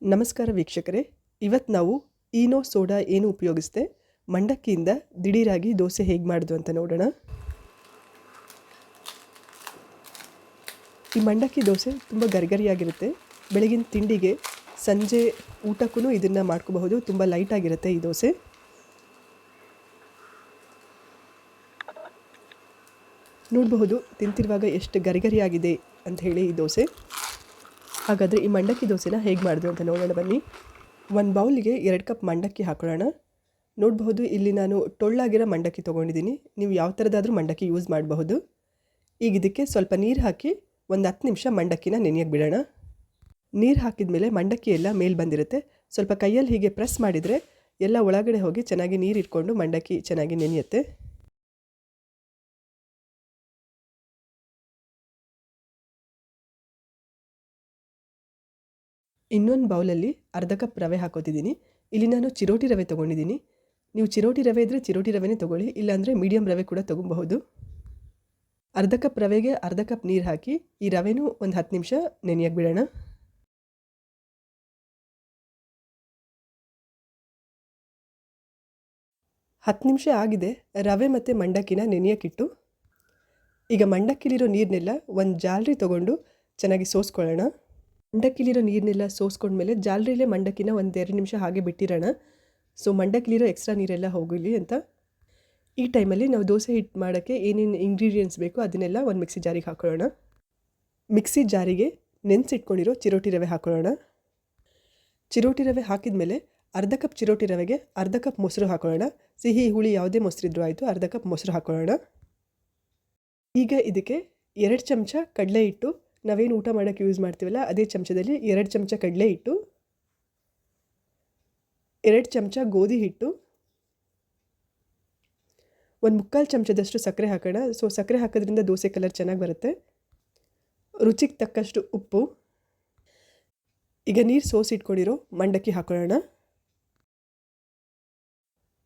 ನಮಸ್ಕಾರ ವೀಕ್ಷಕರೇ, ಇವತ್ತು ನಾವು ಈನೋ ಸೋಡಾ ಏನು ಉಪಯೋಗಿಸ್ದೆ ಮಂಡಕ್ಕಿಯಿಂದ ದಿಢೀರಾಗಿ ದೋಸೆ ಹೇಗೆ ಮಾಡೋದು ಅಂತ ನೋಡೋಣ. ಈ ಮಂಡಕ್ಕಿ ದೋಸೆ ತುಂಬ ಗರಿಗರಿಯಾಗಿರುತ್ತೆ. ಬೆಳಗಿನ ತಿಂಡಿಗೆ, ಸಂಜೆ ಊಟಕ್ಕೂ ಇದನ್ನು ಮಾಡ್ಕೋಬಹುದು. ತುಂಬ ಲೈಟಾಗಿರುತ್ತೆ ಈ ದೋಸೆ. ನೋಡಬಹುದು ತಿಂತಿರುವಾಗ ಎಷ್ಟು ಗರಿಗರಿಯಾಗಿದೆ ಅಂತ ಹೇಳಿ ಈ ದೋಸೆ. ಹಾಗಾದರೆ ಈ ಮಂಡಕ್ಕಿ ದೋಸೆನ ಹೇಗೆ ಮಾಡೋದು ಅಂತ ನೋಡೋಣ ಬನ್ನಿ. ಒಂದು ಬೌಲಿಗೆ 2 ಕಪ್ ಮಂಡಕ್ಕಿ ಹಾಕೊಳ್ಳೋಣ. ನೋಡಬಹುದು ಇಲ್ಲಿ ನಾನು ಟೊಳ್ಳಾಗಿರೋ ಮಂಡಕ್ಕಿ ತೊಗೊಂಡಿದ್ದೀನಿ. ನೀವು ಯಾವ ಥರದಾದರೂ ಮಂಡಕ್ಕಿ ಯೂಸ್ ಮಾಡಬಹುದು. ಈಗ ಇದಕ್ಕೆ ಸ್ವಲ್ಪ ನೀರು ಹಾಕಿ ಒಂದು 10 ನಿಮಿಷ ಮಂಡಕ್ಕಿನ ನೆನೆಯಕ್ಕೆ ಬಿಡೋಣ. ನೀರು ಹಾಕಿದ ಮೇಲೆ ಮಂಡಕ್ಕಿ ಎಲ್ಲ ಮೇಲೆ ಬಂದಿರುತ್ತೆ. ಸ್ವಲ್ಪ ಕೈಯಲ್ಲಿ ಹೀಗೆ ಪ್ರೆಸ್ ಮಾಡಿದರೆ ಎಲ್ಲ ಒಳಗಡೆ ಹೋಗಿ ಚೆನ್ನಾಗಿ ನೀರು ಇಟ್ಕೊಂಡು ಮಂಡಕ್ಕಿ ಚೆನ್ನಾಗಿ ನೆನೆಯುತ್ತೆ. ಇನ್ನೊಂದು ಬೌಲಲ್ಲಿ ಅರ್ಧ ಕಪ್ ರವೆ ಹಾಕೋತಿದ್ದೀನಿ. ಇಲ್ಲಿ ನಾನು ಚಿರೋಟಿ ರವೆ ತೊಗೊಂಡಿದ್ದೀನಿ. ನೀವು ಚಿರೋಟಿ ರವೆ ಇದ್ದರೆ ಚಿರೋಟಿ ರವೆನೇ ತೊಗೊಳ್ಳಿ, ಇಲ್ಲಾಂದರೆ ಮೀಡಿಯಮ್ ರವೆ ಕೂಡ ತೊಗೊಬಹುದು. ಅರ್ಧ ಕಪ್ ರವೆಗೆ ಅರ್ಧ ಕಪ್ ನೀರು ಹಾಕಿ ಈ ರವೆನೂ ಒಂದು 10 ನಿಮಿಷ ನೆನೆಯಕ್ಕೆ ಬಿಡೋಣ. ಹತ್ತು ನಿಮಿಷ ಆಗಿದೆ. ರವೆ ಮತ್ತು ಮಂಡಕ್ಕಿನ ನೆನೆಯಕ್ಕಿಟ್ಟು ಈಗ ಮಂಡಕ್ಕಿಲಿರೋ ನೀರನ್ನೆಲ್ಲ ಒಂದು ಜಾಲರಿ ತೊಗೊಂಡು ಚೆನ್ನಾಗಿ ಸೋಸ್ಕೊಳ್ಳೋಣ. ಮಂಡಕ್ಕಿಲಿರೋ ನೀರನ್ನೆಲ್ಲ ಸೋಸ್ಕೊಂಡ್ಮೇಲೆ ಜಾಲರಿಲೇ ಮಂಡಕ್ಕಿನ 1-2 ನಿಮಿಷ ಹಾಗೆ ಬಿಟ್ಟಿರೋಣ. ಸೊ ಮಂಡಕ್ಕಿಲಿರೋ ಎಕ್ಸ್ಟ್ರಾ ನೀರೆಲ್ಲ ಹೋಗಲಿ ಅಂತ. ಈ ಟೈಮಲ್ಲಿ ನಾವು ದೋಸೆ ಹಿಟ್ಟು ಮಾಡೋಕ್ಕೆ ಏನೇನು ಇಂಗ್ರೀಡಿಯೆಂಟ್ಸ್ ಬೇಕೋ ಅದನ್ನೆಲ್ಲ ಒಂದು ಮಿಕ್ಸಿ ಜಾರಿಗೆ ಹಾಕೊಳ್ಳೋಣ. ಮಿಕ್ಸಿ ಜಾರಿಗೆ ನೆನೆಸಿಟ್ಕೊಂಡಿರೋ ಚಿರೋಟಿ ರವೆ ಹಾಕೊಳ್ಳೋಣ. ಚಿರೋಟಿ ರವೆ ಹಾಕಿದ ಮೇಲೆ ಅರ್ಧ ಕಪ್ ಚಿರೋಟಿ ರವೆಗೆ ಅರ್ಧ ಕಪ್ ಮೊಸರು ಹಾಕೊಳ್ಳೋಣ. ಸಿಹಿ ಹುಳಿ ಯಾವುದೇ ಮೊಸರಿದ್ರೂ ಆಯಿತು, ಅರ್ಧ ಕಪ್ ಮೊಸರು ಹಾಕೊಳ್ಳೋಣ. ಈಗ ಇದಕ್ಕೆ 2 ಚಮಚ ಕಡಲೆ ಹಿಟ್ಟು, ನಾವೇನು ಊಟ ಮಾಡೋಕ್ಕೆ ಯೂಸ್ ಮಾಡ್ತೀವಲ್ಲ ಅದೇ ಚಮಚದಲ್ಲಿ 2 ಚಮಚ ಕಡಲೆ ಹಿಟ್ಟು, 2 ಚಮಚ ಗೋಧಿ ಹಿಟ್ಟು, 1/4 ಚಮಚದಷ್ಟು ಸಕ್ಕರೆ ಹಾಕೋಣ. ಸೊ ಸಕ್ಕರೆ ಹಾಕೋದ್ರಿಂದ ದೋಸೆ ಕಲರ್ ಚೆನ್ನಾಗಿ ಬರುತ್ತೆ. ರುಚಿಗೆ ತಕ್ಕಷ್ಟು ಉಪ್ಪು. ಈಗ ನೀರು ಸೋಸಿಟ್ಕೊಂಡಿರೋ ಮಂಡಕ್ಕಿ ಹಾಕೊಳ್ಳೋಣ.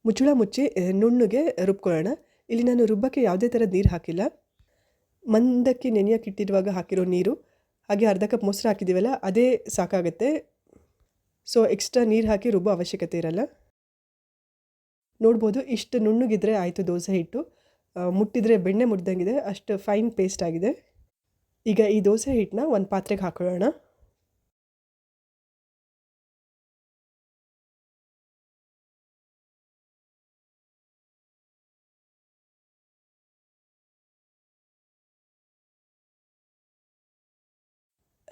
ಮುಚ್ಚಳ ಮುಚ್ಚಿ ನುಣ್ಣಗೆ ರುಬ್ಕೊಳ್ಳೋಣ. ಇಲ್ಲಿ ನಾನು ರುಬ್ಬಕ್ಕೆ ಯಾವುದೇ ಥರದ ನೀರು ಹಾಕಿಲ್ಲ. ಮಂಡಕ್ಕಿ ನೆನೆಯಕ್ಕೆ ಇಟ್ಟಿರುವಾಗ ಹಾಕಿರೋ ನೀರು ಹಾಗೆ ಅರ್ಧ ಕಪ್ ಮೊಸರು ಹಾಕಿದ್ದೀವಲ್ಲ ಅದೇ ಸಾಕಾಗುತ್ತೆ. ಸೊ ಎಕ್ಸ್ಟ್ರಾ ನೀರು ಹಾಕಿ ರುಬ್ಬೋ ಅವಶ್ಯಕತೆ ಇರಲ್ಲ. ನೋಡ್ಬೋದು ಇಷ್ಟು ನುಣ್ಣಗಿದ್ರೆ ಆಯಿತು ದೋಸೆ ಹಿಟ್ಟು. ಮುಟ್ಟಿದರೆ ಬೆಣ್ಣೆ ಮುಟ್ಟಿದಂಗಿದೆ, ಅಷ್ಟು ಫೈನ್ ಪೇಸ್ಟ್ ಆಗಿದೆ. ಈಗ ಈ ದೋಸೆ ಹಿಟ್ಟನ್ನ ಒಂದು ಪಾತ್ರೆಗೆ ಹಾಕೊಳ್ಳೋಣ.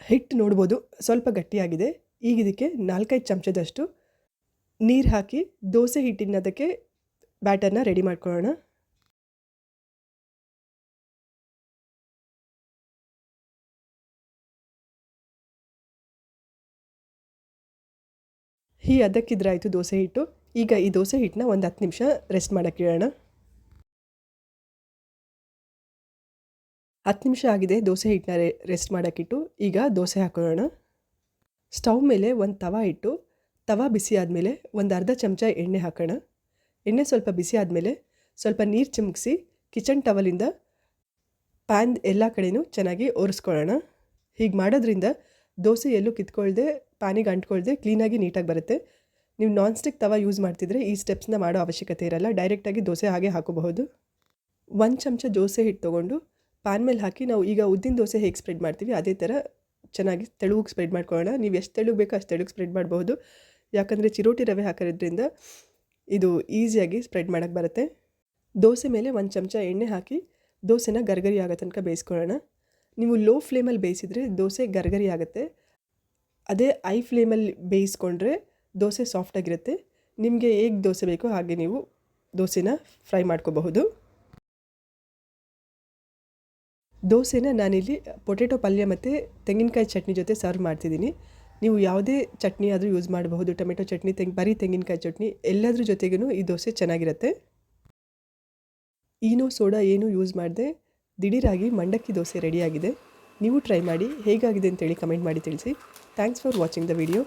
ಹಿಟ್ಟು ನೋಡ್ಬೋದು ಸ್ವಲ್ಪ ಗಟ್ಟಿಯಾಗಿದೆ. ಈಗ ಇದಕ್ಕೆ 4-5 ಚಮಚದಷ್ಟು ನೀರು ಹಾಕಿ ದೋಸೆ ಹಿಟ್ಟಿನ ಅದಕ್ಕೆ ಬ್ಯಾಟರ್ನ ರೆಡಿ ಮಾಡ್ಕೊಳ್ಳೋಣ. ಅದಕ್ಕಿದ್ರಾಯಿತು ದೋಸೆ ಹಿಟ್ಟು. ಈಗ ಈ ದೋಸೆ ಹಿಟ್ಟನ್ನ ಒಂದು 10 ನಿಮಿಷ ರೆಸ್ಟ್ ಮಾಡೋಕ್ಕೆ ಇಡೋಣ. 10 ನಿಮಿಷ ಆಗಿದೆ ದೋಸೆ ಹಿಟ್ಟನ್ನ ರೆಸ್ಟ್ ಮಾಡೋಕ್ಕಿಟ್ಟು. ಈಗ ದೋಸೆ ಹಾಕೊಳ್ಳೋಣ. ಸ್ಟವ್ ಮೇಲೆ ಒಂದು ತವ ಇಟ್ಟು, ತವ ಬಿಸಿ ಆದಮೇಲೆ ಒಂದು ಅರ್ಧ ಚಮಚ ಎಣ್ಣೆ ಹಾಕೋಣ. ಎಣ್ಣೆ ಸ್ವಲ್ಪ ಬಿಸಿ ಆದಮೇಲೆ ಸ್ವಲ್ಪ ನೀರು ಚಿಮುಕಿಸಿ ಕಿಚನ್ ಟವಲಿಂದ ಪ್ಯಾನ್ ಎಲ್ಲ ಕಡೆಯೂ ಚೆನ್ನಾಗಿ ಒರೆಸ್ಕೊಳ್ಳೋಣ. ಹೀಗೆ ಮಾಡೋದ್ರಿಂದ ದೋಸೆ ಎಲ್ಲೂ ಕಿತ್ಕೊಳ್ದೆ, ಪ್ಯಾನಿಗೆ ಅಂಟ್ಕೊಳ್ದೆ ಕ್ಲೀನಾಗಿ ನೀಟಾಗಿ ಬರುತ್ತೆ. ನೀವು ನಾನ್ ಸ್ಟಿಕ್ ತವ ಯೂಸ್ ಮಾಡ್ತಿದ್ರೆ ಈ ಸ್ಟೆಪ್ಸ್ನ ಮಾಡೋ ಅವಶ್ಯಕತೆ ಇರಲ್ಲ. ಡೈರೆಕ್ಟಾಗಿ ದೋಸೆ ಹಾಗೆ ಹಾಕೋಬಹುದು. 1 ಚಮಚ ದೋಸೆ ಹಿಟ್ಟು ತೊಗೊಂಡು ಪ್ಯಾನ್ ಮೇಲೆ ಹಾಕಿ ನಾವು ಈಗ ಉದ್ದಿನ ದೋಸೆ ಹೇಗೆ ಸ್ಪ್ರೆಡ್ ಮಾಡ್ತೀವಿ ಅದೇ ಥರ ಚೆನ್ನಾಗಿ ತೆಳುಗೆ ಸ್ಪ್ರೆಡ್ ಮಾಡ್ಕೊಳ್ಳೋಣ. ನೀವು ಎಷ್ಟು ತೆಳುಗೆ ಬೇಕೋ ಅಷ್ಟು ತೆಳುಗೆ ಸ್ಪ್ರೆಡ್ ಮಾಡ್ಬೋದು. ಯಾಕಂದರೆ ಚಿರೋಟಿ ರವೆ ಹಾಕೋದ್ರಿಂದ ಇದು ಈಸಿಯಾಗಿ ಸ್ಪ್ರೆಡ್ ಮಾಡೋಕ್ಕೆ ಬರುತ್ತೆ. ದೋಸೆ ಮೇಲೆ 1 ಚಮಚ ಎಣ್ಣೆ ಹಾಕಿ ದೋಸೆನ ಗರ್ಗರಿ ಆಗೋ ತನಕ ಬೇಯಿಸ್ಕೊಳ್ಳೋಣ. ನೀವು ಲೋ ಫ್ಲೇಮಲ್ಲಿ ಬೇಯಿಸಿದರೆ ದೋಸೆ ಗರ್ಗರಿ ಆಗುತ್ತೆ. ಅದೇ ಐ ಫ್ಲೇಮಲ್ಲಿ ಬೇಯಿಸ್ಕೊಂಡ್ರೆ ದೋಸೆ ಸಾಫ್ಟಾಗಿರುತ್ತೆ. ನಿಮಗೆ ಹೇಗೆ ದೋಸೆ ಬೇಕೋ ಹಾಗೆ ನೀವು ದೋಸೆನ ಫ್ರೈ ಮಾಡ್ಕೋಬಹುದು. ದೋಸೆನ ನಾನಿಲ್ಲಿ ಪೊಟೆಟೊ ಪಲ್ಯ ಮತ್ತು ತೆಂಗಿನಕಾಯಿ ಚಟ್ನಿ ಜೊತೆ ಸರ್ವ್ ಮಾಡ್ತಿದ್ದೀನಿ. ನೀವು ಯಾವುದೇ ಚಟ್ನಿ ಆದರೂ ಯೂಸ್ ಮಾಡಬಹುದು. ಟೊಮೆಟೊ ಚಟ್ನಿ, ಬರೀ ತೆಂಗಿನಕಾಯಿ ಚಟ್ನಿ ಎಲ್ಲದ್ರ ಜೊತೆಗೂ ಈ ದೋಸೆ ಚೆನ್ನಾಗಿರುತ್ತೆ. ಈನೋ ಸೋಡಾ ಏನೂ ಯೂಸ್ ಮಾಡದೆ ದಿಢೀರಾಗಿ ಮಂಡಕ್ಕಿ ದೋಸೆ ರೆಡಿಯಾಗಿದೆ. ನೀವು ಟ್ರೈ ಮಾಡಿ ಹೇಗಾಗಿದೆ ಅಂತೇಳಿ ಕಮೆಂಟ್ ಮಾಡಿ ತಿಳಿಸಿ. Thanks for watching the video.